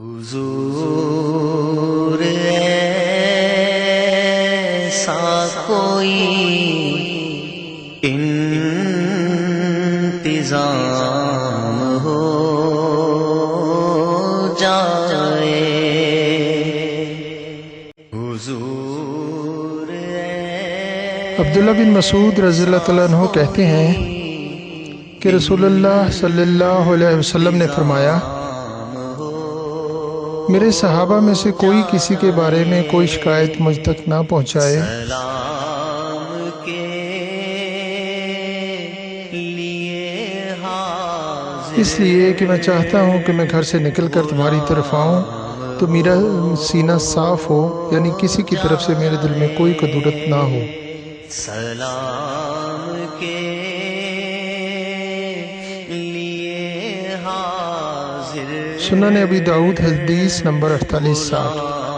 حضور ایسا کوئی انتظام ہو جائے، حضور عبداللہ بن مسعود رضی اللہ تعالیٰ عنہ کہتے ہیں کہ رسول اللہ صلی اللہ علیہ وسلم نے فرمایا، میرے صحابہ میں سے کوئی کسی کے بارے میں کوئی شکایت مجھ تک نہ پہنچائے سلام کے لیے حاضر، اس لیے کہ میں چاہتا ہوں کہ میں گھر سے نکل کر تمہاری طرف آؤں تو میرا سینہ صاف ہو، یعنی کسی کی طرف سے میرے دل میں کوئی کدورت نہ ہو۔ سلام کے لیے حاضر، سنن ابی داؤد حدیث نمبر 4860۔